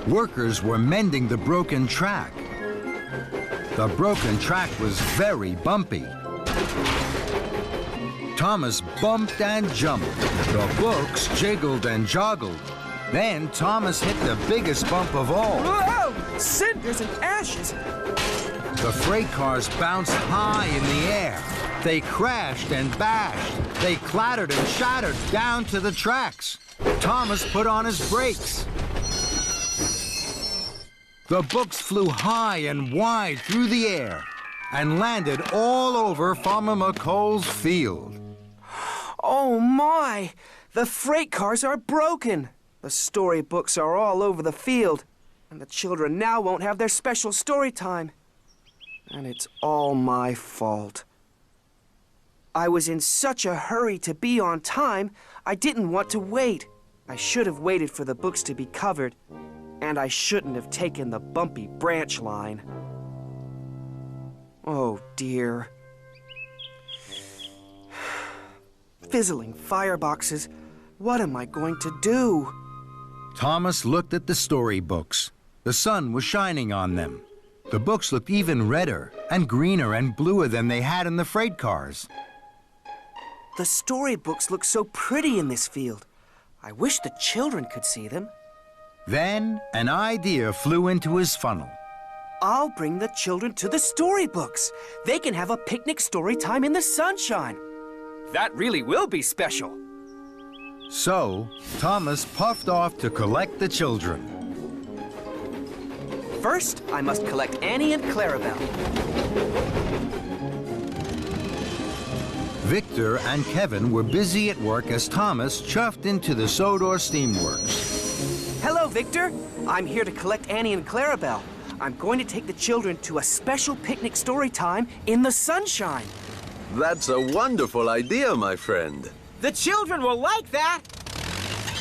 Workers were mending the broken track. The broken track was very bumpy. Thomas bumped and jumped. The books jiggled and joggled. Then Thomas hit the biggest bump of all. Whoa! Cinders and ashes! The freight cars bounced high in the air. They crashed and bashed. They clattered and shattered down to the tracks. Thomas put on his brakes. The books flew high and wide through the air and landed all over Farmer McColl's field. Oh my! The freight cars are broken. The storybooks are all over the field, and the children now won't have their special story time. And it's all my fault. I was in such a hurry to be on time, I didn't want to wait. I should have waited for the books to be covered, and I shouldn't have taken the bumpy branch line. Oh, dear. Fizzling fireboxes. What am I going to do? Thomas looked at the storybooks. The sun was shining on them. The books looked even redder and greener and bluer than they had in the freight cars. The storybooks look so pretty in this field. I wish the children could see them. Then an idea flew into his funnel. I'll bring the children to the storybooks. They can have a picnic story time in the sunshine. That really will be special. So, Thomas puffed off to collect the children. First, I must collect Annie and Clarabelle. Victor and Kevin were busy at work as Thomas chuffed into the Sodor Steamworks. Hello, Victor. I'm here to collect Annie and Clarabelle. I'm going to take the children to a special picnic story time in the sunshine. That's a wonderful idea, my friend. The children will like that.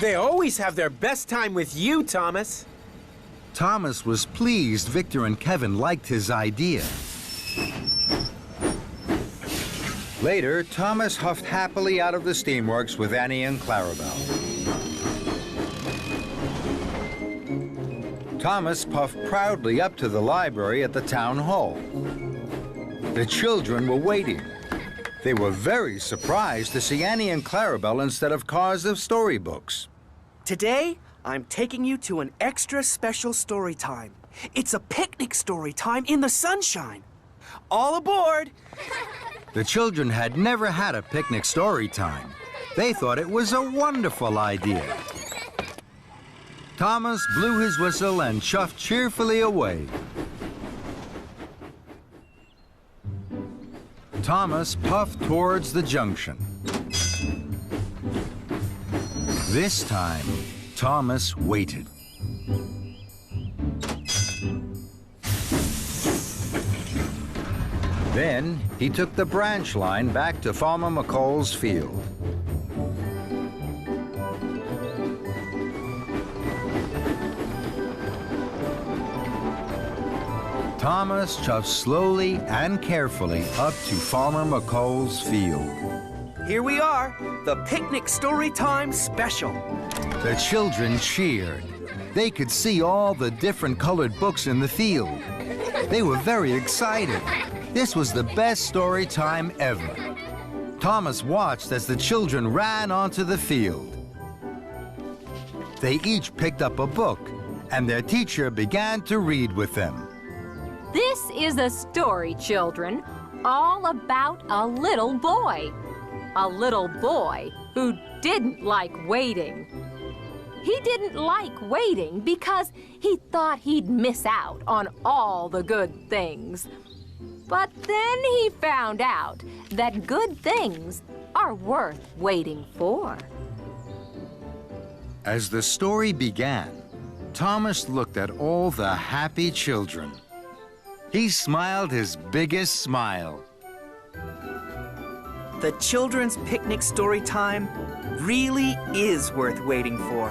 They always have their best time with you, Thomas. Thomas was pleased Victor and Kevin liked his idea. Later, Thomas huffed happily out of the steamworks with Annie and Clarabelle. Thomas puffed proudly up to the library at the town hall. The children were waiting. They were very surprised to see Annie and Clarabelle instead of cars of storybooks. Today, I'm taking you to an extra special story time. It's a picnic story time in the sunshine. All aboard! The children had never had a picnic story time. They thought it was a wonderful idea. Thomas blew his whistle and chuffed cheerfully away. Thomas puffed towards the junction. This time, Thomas waited. Then he took the branch line back to Farmer McColl's field. Thomas chuffed slowly and carefully up to Farmer McColl's field. Here we are, the Picnic Story Time Special. The children cheered. They could see all the different colored books in the field. They were very excited. This was the best story time ever. Thomas watched as the children ran onto the field. They each picked up a book, and their teacher began to read with them. This is a story, children, all about a little boy. A little boy who didn't like waiting. He didn't like waiting because he thought he'd miss out on all the good things. But then he found out that good things are worth waiting for. As the story began, Thomas looked at all the happy children. He smiled his biggest smile. The children's picnic story time really is worth waiting for.